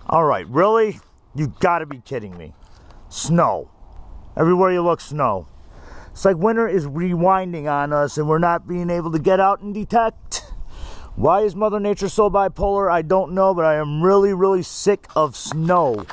Alright, really? You gotta be kidding me. Snow. Everywhere you look, snow. It's like winter is rewinding on us and we're not being able to get out and detect. Why is Mother Nature so bipolar? I don't know, but I am really, really sick of snow.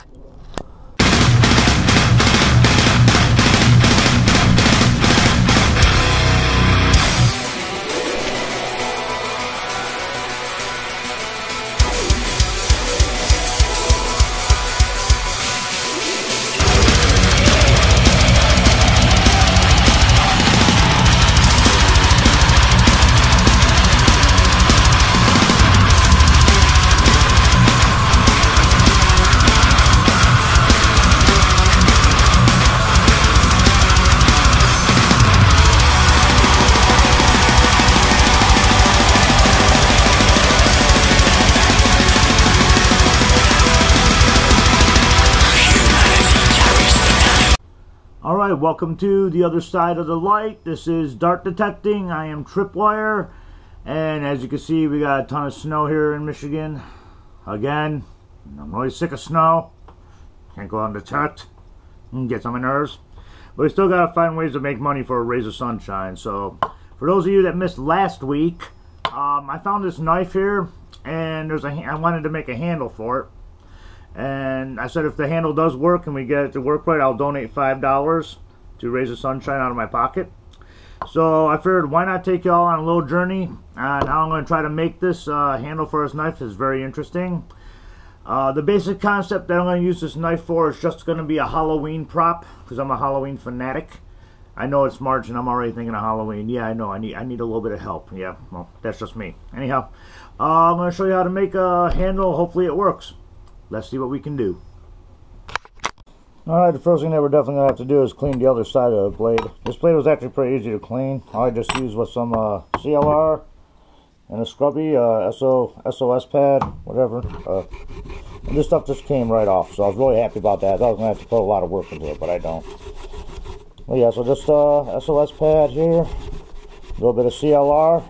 Alright, welcome to the other side of the light. This is Dart Detecting. I am Tripwire. And as you can see, we got a ton of snow here in Michigan. Again, I'm really sick of snow. Can't go out and detect. Gets on my nerves. But we still got to find ways to make money for a Rays of Sunshine. So, for those of you that missed last week, I found this knife here. And I wanted to make a handle for it. And I said if the handle does work and we get it to work right, I'll donate $5 to Rays of Sunshine out of my pocket. So I figured why not take y'all on a little journey on how I'm going to try to make this handle for this knife. Is very interesting. The basic concept that I'm going to use this knife for is just going to be a Halloween prop because I'm a Halloween fanatic. I know it's March and I'm already thinking of Halloween. Yeah, I know. I need a little bit of help. Yeah, well, that's just me. Anyhow, I'm going to show you how to make a handle. Hopefully it works. Let's see what we can do. Alright, the first thing that we're definitely going to have to do is clean the other side of the blade. This blade was actually pretty easy to clean. All I just used was some CLR and a scrubby SOS pad, whatever. And this stuff just came right off, so I was really happy about that. I was going to have to put a lot of work into it, but I don't. Well, yeah, so just SOS pad here, a little bit of CLR,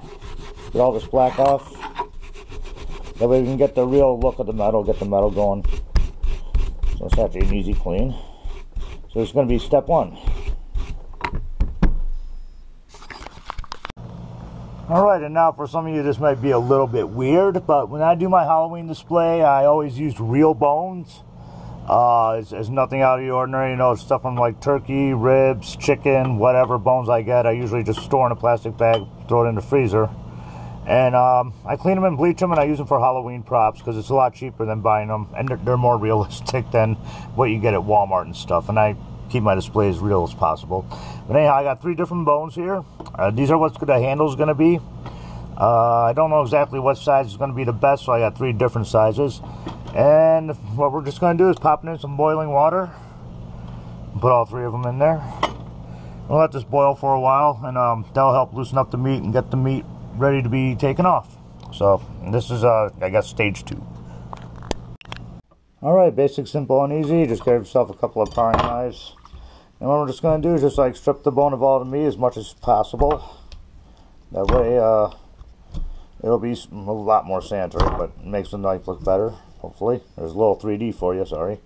get all this black off. That way we can get the real look of the metal, get the metal going. So it's actually an easy clean. So it's going to be step one. Alright, and now for some of you this might be a little bit weird, but when I do my Halloween display, I always use real bones. It's nothing out of the ordinary, you know, stuff from like turkey, ribs, chicken, whatever bones I get. I usually just store in a plastic bag, throw it in the freezer. And I clean them and bleach them, and I use them for Halloween props because it's a lot cheaper than buying them, and they're more realistic than what you get at Walmart and stuff. And I keep my display as real as possible. But anyhow, I got 3 different bones here. These are what the handle's going to be. I don't know exactly what size is going to be the best, so I got 3 different sizes. And what we're just going to do is pop in some boiling water. Put all 3 of them in there. We'll let this boil for a while, and that'll help loosen up the meat and get the meat ready to be taken off. So this is I guess stage 2. Alright, basic, simple, and easy. Just get yourself a couple of prying knives, and what we're just going to do is just like strip the bone of all the meat as much as possible. That way it'll be a lot more sanitary, but it makes the knife look better, hopefully. There's a little 3D for you, sorry.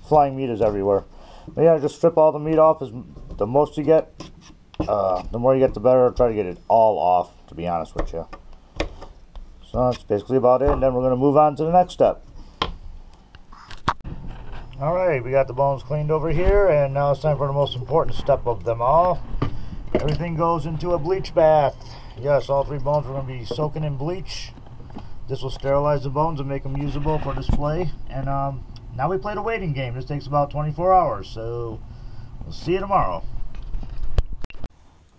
Flying meat is everywhere. But yeah, just strip all the meat off. The most you get, the more you get, the better. Try to get it all off, to be honest with you. So that's basically about it, and then we're going to move on to the next step. Alright, we got the bones cleaned over here, and now it's time for the most important step of them all. Everything goes into a bleach bath. Yes, all 3 bones are going to be soaking in bleach. This will sterilize the bones and make them usable for display. And now we play the waiting game. This takes about 24 hours, so we'll see you tomorrow.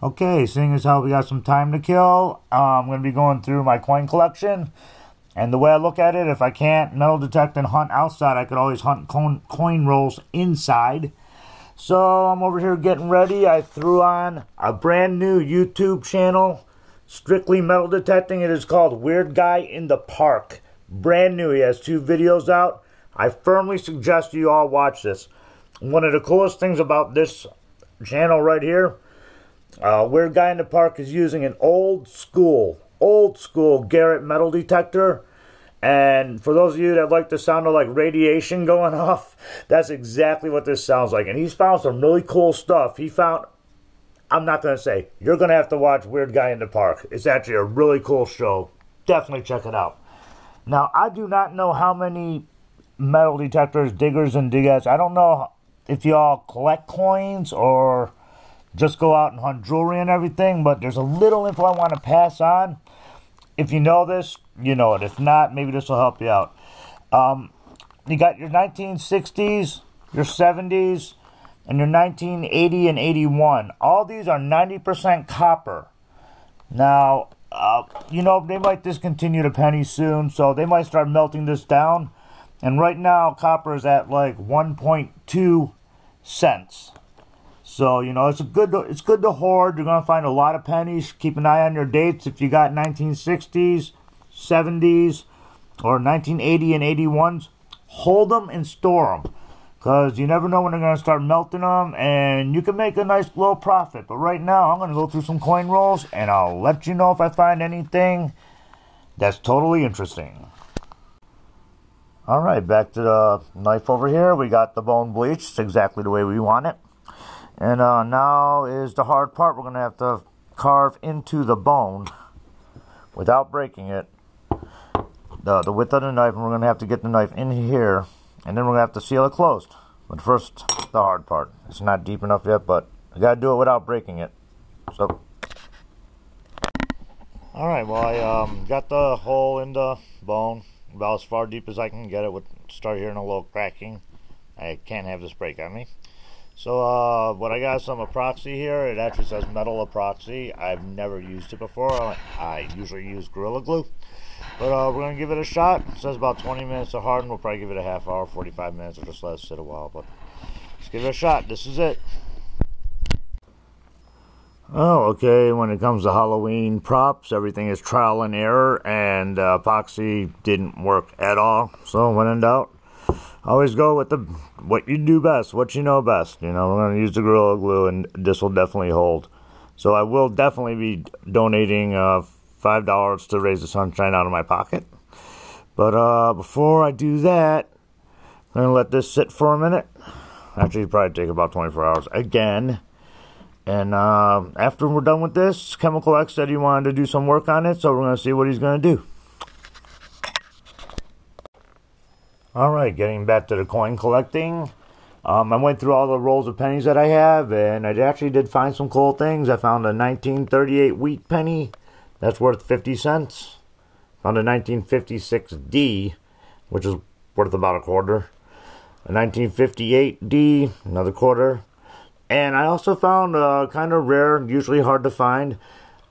Okay, seeing as how we got some time to kill, I'm going to be going through my coin collection. And the way I look at it, if I can't metal detect and hunt outside, I could always hunt coin rolls inside. So I'm over here getting ready. I threw on a brand new YouTube channel, strictly metal detecting. It is called Weird Guy in the Park. Brand new. He has 2 videos out. I firmly suggest you all watch this. One of the coolest things about this channel right here, Weird Guy in the Park is using an old school Garrett metal detector, And for those of you that like the sound of like radiation going off, that's exactly what this sounds like. And he's found some really cool stuff. He found, I'm not going to say, you're going to have to watch Weird Guy in the Park. It's actually a really cool show. Definitely check it out. Now, I do not know how many metal detectors, diggers, and digettes. I don't know if y'all collect coins or just go out and hunt jewelry and everything, but there's a little info I want to pass on. If you know this, you know it. If not, maybe this will help you out. You got your 1960s, your 70s, and your 1980 and 81. All these are 90% copper. Now, you know, they might discontinue the penny soon, so they might start melting this down. And right now, copper is at like 1.2 cents. So, you know, it's good to hoard. You're going to find a lot of pennies. Keep an eye on your dates. If you got 1960s, 70s, or 1980 and 81s, hold them and store them. Because you never know when they're going to start melting them, and you can make a nice little profit. But right now, I'm going to go through some coin rolls, and I'll let you know if I find anything that's totally interesting. Alright, back to the knife over here. We got the bone bleached. It's exactly the way we want it. And now is the hard part. We're going to have to carve into the bone without breaking it. The width of the knife, and we're going to have to get the knife in here. And then we're going to have to seal it closed. But first, the hard part. It's not deep enough yet, but I got to do it without breaking it. So, alright, well, I got the hole in the bone about as far deep as I can get it. With start hearing a little cracking. I can't have this break on me. So, what I got is some epoxy here. It actually says metal epoxy. I've never used it before. I usually use Gorilla Glue. But we're going to give it a shot. It says about 20 minutes to harden. We'll probably give it a half hour, 45 minutes, or just let it sit a while. But let's give it a shot. This is it. Oh, okay. When it comes to Halloween props, everything is trial and error. And epoxy didn't work at all. So when in doubt, always go with what you do best, what you know best. You know, we're going to use the Gorilla Glue, and this will definitely hold. So I will definitely be donating $5 to raise the sunshine out of my pocket. But before I do that, I'm going to let this sit for a minute. Actually, it'll probably take about 24 hours again. And after we're done with this, Chemical X said he wanted to do some work on it, so we're going to see what he's going to do. Alright, getting back to the coin collecting. I went through all the rolls of pennies that I have, and I actually did find some cool things. I found a 1938 wheat penny. That's worth 50 cents. Found a 1956D, which is worth about a quarter. A 1958D, another quarter. And I also found a kind of rare, usually hard to find,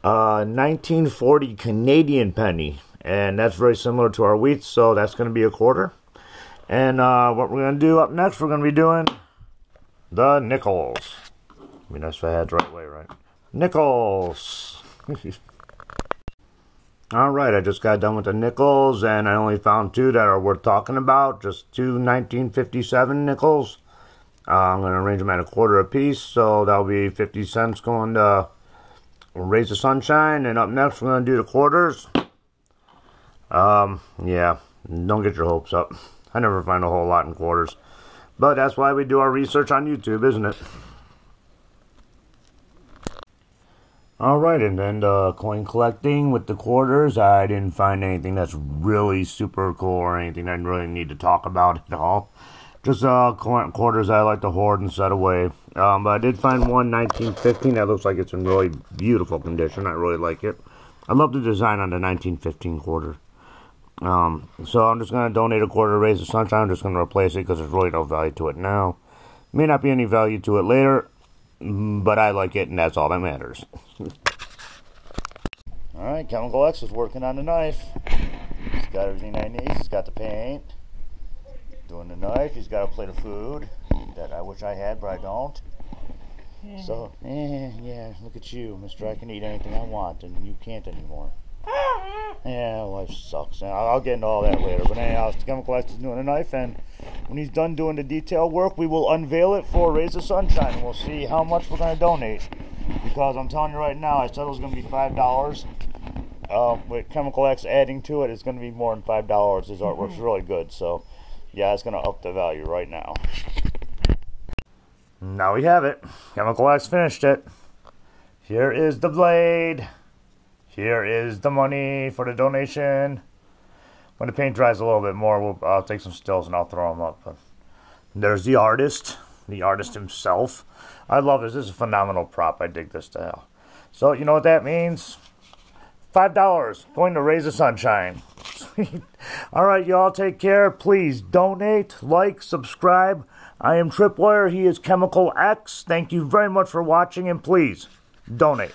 1940 Canadian penny. And that's very similar to our wheat, so that's going to be a quarter. And what we're going to do up next, we're going to be doing the nickels. It'd be nice if I had it the right way, right? Nickels! Alright, I just got done with the nickels, and I only found two that are worth talking about. Just two 1957 nickels. I'm going to arrange them at a quarter a piece, so that'll be 50 cents going to Raise the Sunshine. And up next, we're going to do the quarters. Yeah, don't get your hopes up. I never find a whole lot in quarters. But that's why we do our research on YouTube, isn't it? Alright, and then the coin collecting with the quarters. I didn't find anything that's really super cool or anything I really need to talk about at all. Just quarters I like to hoard and set away. But I did find one 1915 that looks like it's in really beautiful condition. I really like it. I love the design on the 1915 quarter. So I'm just going to donate a quarter to Raise the Sunshine. I'm just going to replace it because there's really no value to it now. May not be any value to it later, but I like it, and that's all that matters. Alright, Chemical X is working on the knife. He's got everything I need. He's got the paint, doing the knife. He's got a plate of food that I wish I had, but I don't. Yeah. So, yeah, look at you, mister. I can eat anything I want, and you can't anymore. Yeah, life sucks. I'll get into all that later. But anyhow, Chemical X is doing a knife, and when he's done doing the detail work, we will unveil it for Raise the Sunshine, and we'll see how much we're going to donate. Because I'm telling you right now, I said it was going to be $5. with Chemical X adding to it, it's going to be more than $5. His artwork's really good, so yeah, it's going to up the value right now. Now we have it. Chemical X finished it. Here is the blade. Here is the money for the donation. When the paint dries a little bit more, I'll take some stills and I'll throw them up. But there's the artist himself. I love this. This is a phenomenal prop. I dig this to hell. So you know what that means? $5 going to Raise the Sunshine. Sweet. All right, y'all, take care. Please donate, like, subscribe. I am Tripwire. He is Chemical X. Thank you very much for watching, and please donate.